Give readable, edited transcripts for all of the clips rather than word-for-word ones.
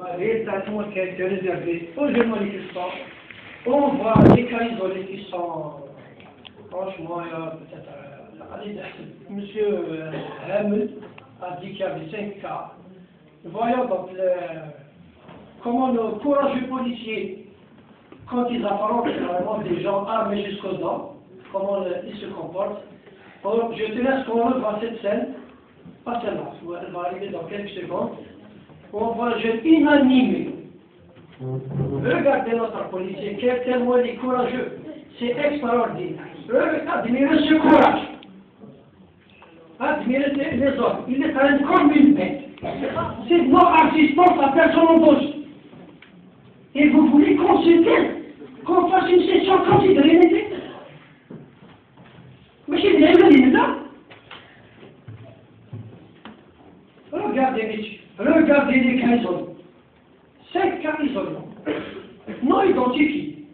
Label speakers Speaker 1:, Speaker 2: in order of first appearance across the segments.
Speaker 1: Les traitements qui ont été réservés aux jeunes manifestants, on voit des cas isolés qui sont, franchement, Monsieur Hamel a dit qu'il y avait 5 cas. Voyons donc comment nos courageux policiers, quand ils affrontent vraiment des gens armés jusqu'aux dents, comment ils se comportent. Alors, je te laisse qu'on voit cette scène, pas celle-là, elle va arriver dans quelques secondes. On voit un jeune inanimé. Regardez notre policier, quel tellement il est courageux. C'est extraordinaire. Admirez ce courage. Admirez les autres. Il est quand même comme une bête. C'est notre assistance à personne en dose. Et vous voulez qu'on fasse une session considérée? Mais c'est bien là. Regardez, messieurs. Regardez les cas isolés. 5 cas isolés. Non identifiés.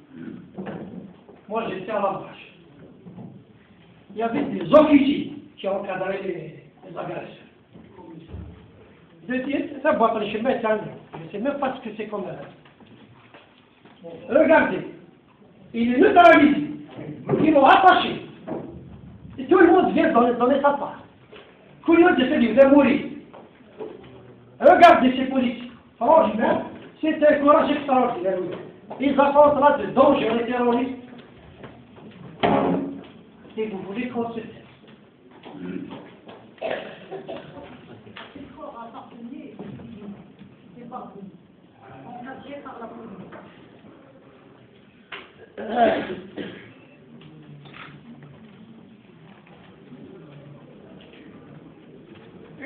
Speaker 1: Moi, j'étais à l'embâche. Il y avait des officiers qui ont encadré les agresseurs. Je dis, ça va pas les chemins, je ne sais même pas ce que c'est comme ça. Regardez. Il est neutralisé. Ils l'ont attaché. Et tout le monde vient donner sa part. Curieux de celui de mourir. Regardez ces policiers. Franchement, c'est un courage extraordinaire. Ils affrontent là de dangereux terroristes. Et vous voulez qu'on se taise.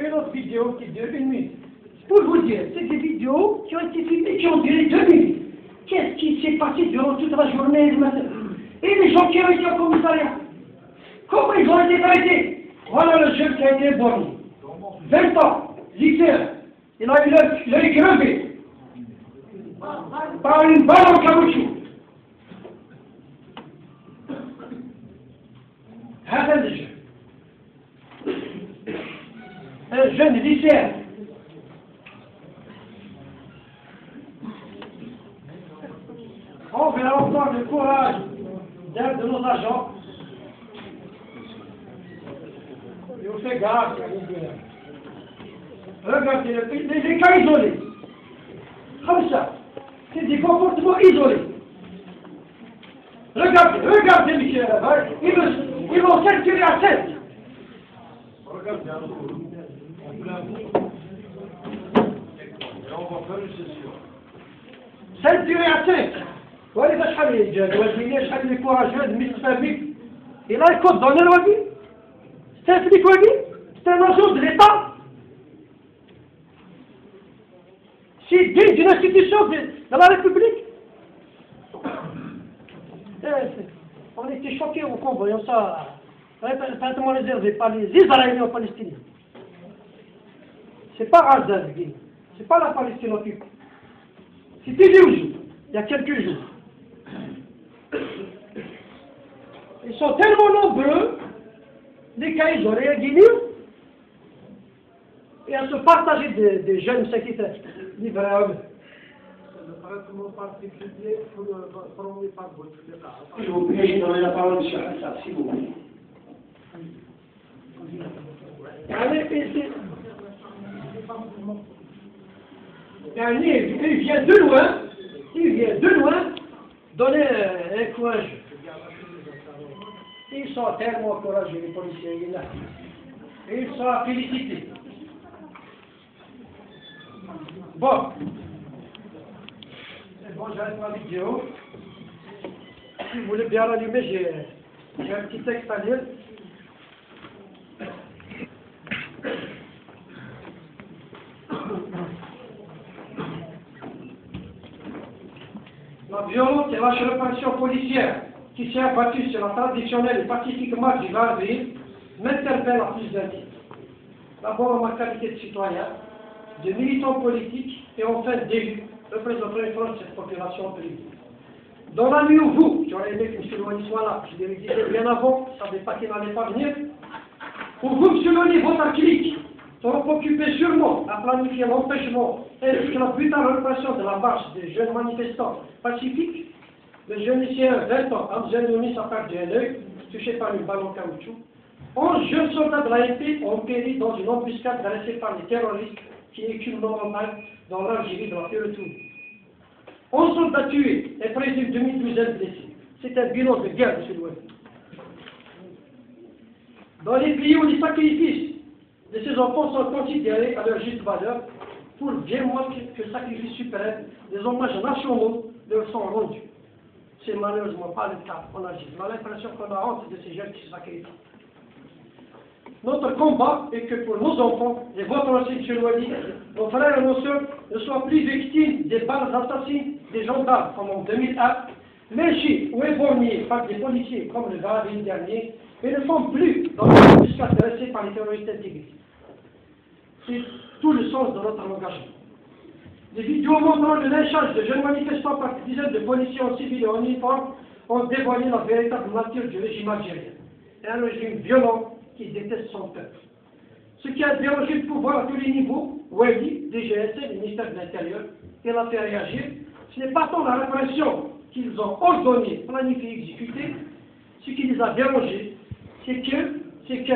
Speaker 1: Une autre vidéo qui dure 1 minute. Pour vous dire, c'est des vidéos qui ont été filmées, qui ont duré 2 minutes. Qu'est-ce qui s'est passé durant toute la journée et le matin? Et les gens qui ont été au commissariat, comment ils ont été traités? Voilà le jeune qui a été borné. 20 ans, lycéen. Il a eu l'œil crevé par une balle en caoutchouc. هذا الجن. Un jeune lycéen. On verra encore le courage d'un de nos agents. Et on fait gaffe. Regardez les cas isolés. Comme ça. C'est des comportements isolés. Regardez, monsieur. Ils vont ceinturer à 7. Regardez, on va faire une session. Ceinturé à 5. ولذا شحال يجاد والدنيا شحال من كوراجيوز مستفيد il a un code dans le Wadi. C'est un flic Wadi. C'est un agent de l'État. C'est digne d'une institution de la République. On était choqués en voyant ça traitement réservé par les Israéliens aux Palestiniens. C'est pas Gaza, c'est pas la Palestine occupée. C'était il y a quelques jours. Ils sont tellement nombreux, les cas isolés à Guinée, et à se partager des jeunes, ce qui est livré à eux.
Speaker 2: Le traitement particulier pour le premier par votre cas.
Speaker 1: Je vous prie, je donne la parole sur ça, s'il vous plaît. Il vient de loin donner un courage. Ils sont tellement courageux, les policiers, là. Et ils sont à féliciter. Bon. C'est bon, j'arrête ma vidéo. Si vous voulez bien l'allumer, j'ai un petit texte à lire. La violente et lâche répression policière qui s'est abattue sur la traditionnelle et pacifique marche du 20 avril m'interpelle à plus d'un titre. D'abord en ma qualité de citoyen, de militant politique et enfin d'élu, représentant une France de cette population privée. Dans la nuit où vous, j'aurais aimé que M. Loigny soit là, je l'ai dit bien avant, je ne savais pas qu'il n'allait pas venir, où vous, M. Loigny, votre clique, seront occupés sûrement à planifier l'empêchement et la brutale répression de la marche des jeunes manifestants pacifiques. Le jeune lycéen 20 ans, Amzel Younis, a perdu un œil, touché par une balle en caoutchouc. 11 jeunes soldats de l'AFP ont péri dans une embuscade dressée par les terroristes qui éculent nos montagnes dans l'Algérie de la Férotoune. 11 soldats tués et près d'une demi-douzaine blessés. C'est un bilan de guerre, M. Louis. Dans les pays où les sacrifices de ces enfants sont considérés à leur juste valeur, pour bien moins que le sacrifice suprême, des hommages nationaux leur sont rendus. C'est malheureusement pas le cas en Algérie. On a l'impression qu'on a honte de ces jeunes qui se sacrifient. Notre combat est que pour nos enfants, et votre aussi, M. Louadi, nos frères et nos sœurs ne soient plus victimes des balles assassines des gendarmes comme en 2001, lynchés ou éborgnés par des policiers comme le Garadine dernier, et ne sont plus dans les embuscades dressées par les terroristes intégristes. C'est tout le sens de notre engagement. Les vidéos montrant le lynchage de jeunes manifestants par des dizaines de policiers en civil et en uniforme ont dévoilé la véritable nature du régime algérien. Un régime violent qui déteste son peuple. Ce qui a dérogé le pouvoir à tous les niveaux, Wadi, DGSE, le ministère de l'Intérieur, et l'a fait réagir, ce n'est pas tant la répression qu'ils ont ordonnée, planifiée, exécutée, ce qui les a dérangés, c'est que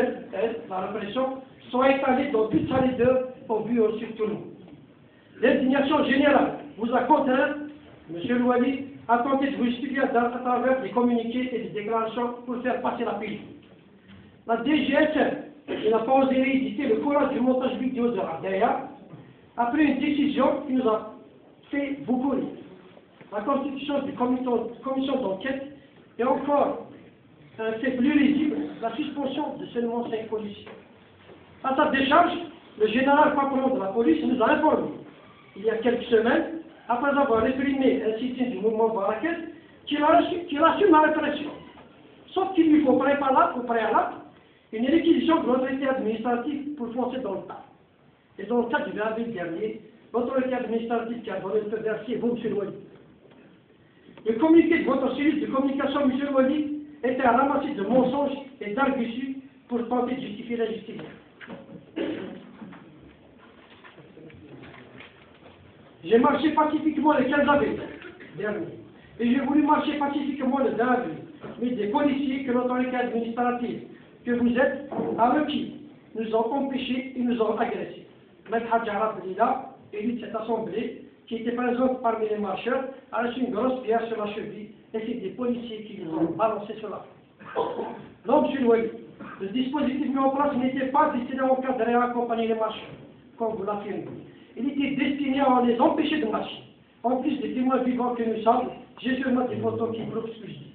Speaker 1: la répression soit étalée dans toute sa laideur au but aussi de tout le monde. L'indignation générale vous a contraint, M. Louali, à tenter de vous expliquer à travers des communiqués et des déclarations pour faire passer la pilule. La DGSE n'a pas osé rééditer le courage du montage vidéo de Radaya après une décision qui nous a fait beaucoup rire. La constitution d'une commission d'enquête et encore un fait plus risible, la suspension de seulement 5 policiers. À sa décharge, le général patron de la police nous a informé, il y a quelques semaines, après avoir réprimé un sit-in du mouvement Baraket, qu'il assume la répression. Sauf qu'il lui faut préalable une réquisition de l'autorité administrative pour foncer dans le tas. Et dans le cas du 20 avril dernier, l'autorité administrative qui a donné le feu vert, c'est vous, M. Louali. Le communiqué de votre service de communication, M. Louali, était un ramassis de mensonges et d'arguties pour tenter de justifier la justice. J'ai marché pacifiquement le 15 avril dernier, et j'ai voulu marcher pacifiquement le 20 avril, mais des policiers que l'autorité administrative que vous êtes a requis, nous ont empêchés et nous ont agressés. Maître Hadjara Belila, élu de cette assemblée, qui était présente parmi les marcheurs, a reçu une grosse pierre sur la cheville, et c'est des policiers qui nous ont balancé sur la face. Donc, M. Louali, le dispositif mis en place n'était pas destiné au cas de réaccompagner les marcheurs, comme vous l'affirmez. Il était destiné à les empêcher de marcher. En plus des témoins vivants que nous sommes, j'ai seulement des photos qui prouvent ce que je dis.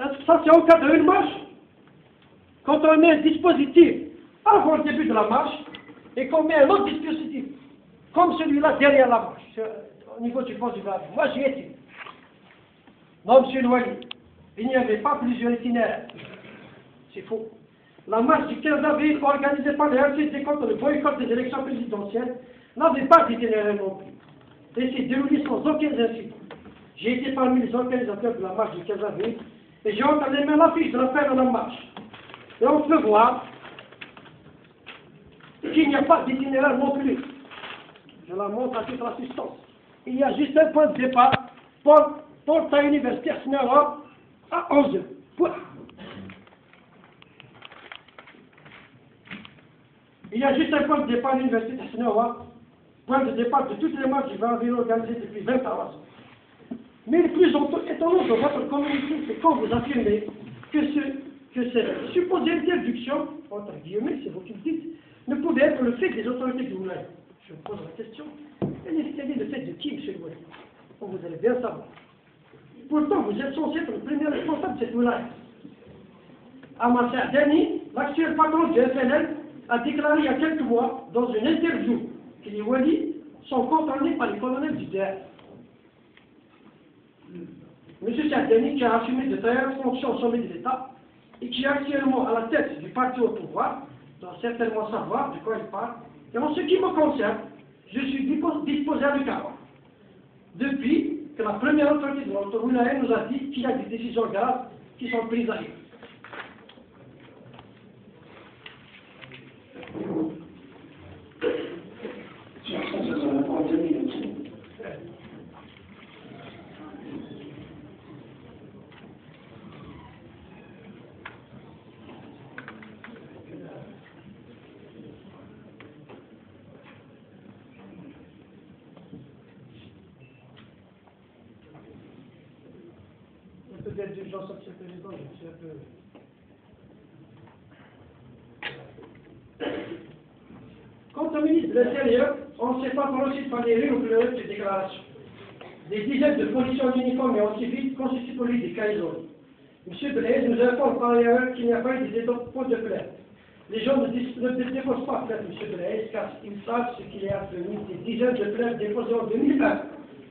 Speaker 1: Est-ce que ça c'est au cas d'une marche? Quand on met un dispositif avant le début de la marche et qu'on met un autre dispositif, comme celui-là derrière la marche, au niveau du fond du village. Moi j'y étais. Non, M. Louali, il n'y avait pas plusieurs itinéraires. C'est faux. La marche du 15 avril organisée par les RCD contre le boycott des élections présidentielles n'avait pas d'itinéraire non plus. Et s'est déroulée sans aucun incident. J'ai été parmi les organisateurs de la marche du 15 avril et j'ai entre les mains l'affiche de la fin de la marche. Et on peut voir qu'il n'y a pas d'itinéraire non plus. Je la montre à toute l'assistance. Il y a juste un point de départ, porte à l'université Asnera à 11h. Point. Il y a juste un point de départ à l'université de Sénéwa, point de départ de toutes les marches du 20 avril organisées depuis 20 ans. Mais le plus étonnant de votre communiqué, c'est quand vous affirmez que cette supposée interdiction, entre guillemets, c'est vous qui le dites, ne pouvait être le fait des autorités du Moulin. Je vous pose la question, elle est le fait de qui, M. Louali? Vous allez bien savoir. Pourtant, vous êtes censé être le premier responsable de cette Moulin. Amassar Dani, l'actuel patron du FNL, a déclaré il y a quelques mois, dans une interview, que les Wali sont contrôlés par les colonels du DR. M. Sardani, qui a assumé de très hautes fonctions au sommet de l'État et qui est actuellement à la tête du parti au pouvoir, doit certainement savoir de quoi il parle. Et en ce qui me concerne, je suis disposé à le faire. Depuis que la première autorité de notre Moulin nous a dit qu'il y a des décisions graves qui sont prises ailleurs.
Speaker 2: d'aide d'urgence, monsieur le Président, je suis un peu...
Speaker 1: Quant au ministre de l'Intérieur, on ne sait pas comment aussi de faire des rues ou pleurer de ces déclarations. Des dizaines de policiers en uniforme et en civil constituent pour lui des cas isolés. M. Blaise nous informe par ailleurs qu'il n'y a pas eu de dépôt de plainte. Les gens ne déposent pas plainte, M. Blaise, car ils savent ce qu'il est advenu des dizaines de plaintes déposées en 2020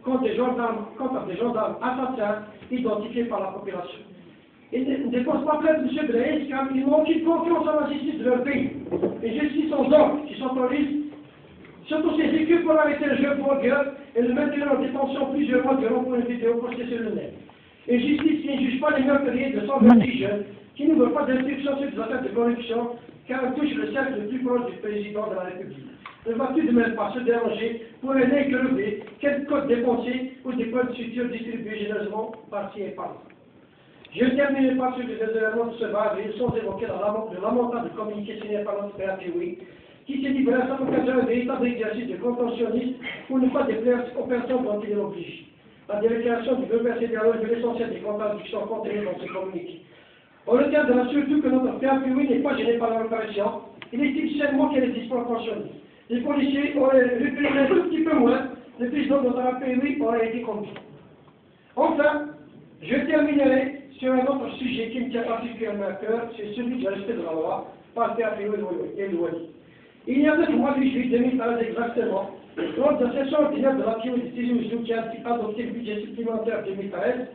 Speaker 1: contre des gendarmes assassins identifiés par la population. Ils ne déposent pas plainte, M. Blaise, car ils n'ont aucune confiance en la justice de leur pays. Les justices sans ordre qui sont en liste, surtout ces équipes pour arrêter le jeu pour gueule et le maintenir en détention plusieurs mois durant pour une vidéo postée sur le net. Une justice qui ne juge pas les meurtriers de 126 jeunes, qui ne veut pas d'instruction sur des affaires de corruption, car elle touche le cercle le plus proche du président de la République. Ne va tout de même pas se déranger pour un œil crevé, quelques codes dépensés ou des points de suture distribués généreusement par-ci et par-là. Je terminerai par sur les événements de ce bar, et ils sont évoqués dans le lamentable communiqué signé par notre père Pioui, qui s'est livré à sa occasion un véritable exercice de contentionniste pour ne pas déplaire aux personnes dont il est obligé. La déclaration du gouvernement fédéral de l'essentiel des contradictions contenues dans ce communiqué. On retient de la surtout que notre père Pioui n'est pas gêné par la répression, il estime seulement qu'elle est disproportionnée. Les policiers auraient réprimé un tout petit peu moins, le président de notre Pioui aurait été conduit. Enfin, je terminerai sur un autre sujet qui me tient particulièrement à cœur, c'est celui du respect de la loi par le père Pioui et Louani. Il y a 9 mois de juillet 2013 exactement, lors de la session ordinaire de la Pioui de Tizi-Ouzou qui a adopté le budget supplémentaire 2013,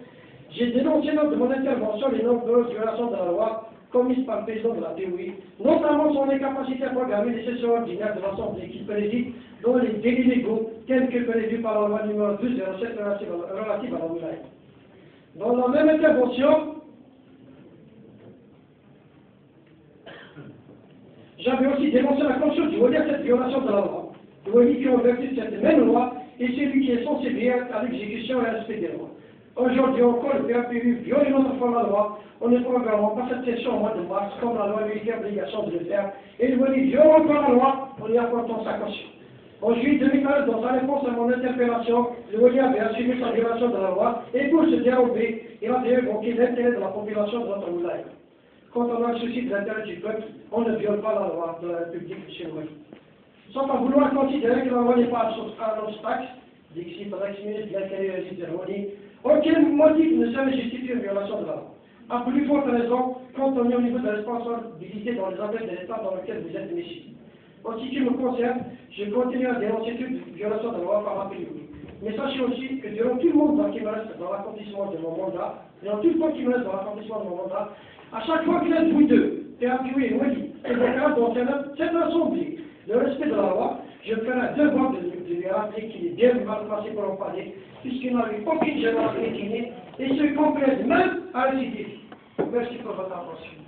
Speaker 1: j'ai dénoncé lors de mon intervention les nombreuses violations de la loi commises par le président de la Pioui, notamment son incapacité à programmer les sessions ordinaires de l'Assemblée qui préside, dont les délits légaux tels que prévus par la loi numéro 1207 relative à la wilaya. Dans la même intervention, j'avais aussi dénoncé la conscience du Wali à cette violation de la loi. Le Wali qui ont vertu cette même loi et celui qui est censé veiller à l'exécution et à respect des lois. Aujourd'hui encore, le PAPU viole une autre fois la loi. On ne programmera pas cette session au mois de mars, comme la loi lui fait obligation de le faire. Et le Wali viole encore la loi en y apportant sa caution. En juillet 2013, dans sa réponse à mon interpellation, le Wali avait assumé sa violation de la loi et pour se dérober, il avait évoqué l'intérêt de la population de notre wilaya. Quand on a le souci de l'intérêt du peuple, on ne viole pas la loi de la République chez le Wali. Sans pas vouloir considérer que la loi n'est pas un obstacle, d'ici par l'ex-ministre de l'Intérieur et de Rony, aucun motif ne serait justifié une violation de la loi. À plus forte raison, quand on est au niveau de la responsabilité dans les affaires de l'État dans lequel vous êtes ici. En ce qui me concerne, je continue à dénoncer toute violation de la loi par la Pioui. Mais sachez aussi que durant tout le monde qui me reste dans l'accomplissement de mon mandat, durant tout le temps qui me reste dans l'accomplissement de mon mandat, à chaque fois que vous êtes vous deux, Pioui et Wali, et dans cette assemblée, le respect de la loi, je ferai un devoir de lui rappeler qu'il est bien mal placé pour en parler, puisqu'il n'a eu aucune gêne à piétiner, et se complète même à récidive. Merci pour votre attention.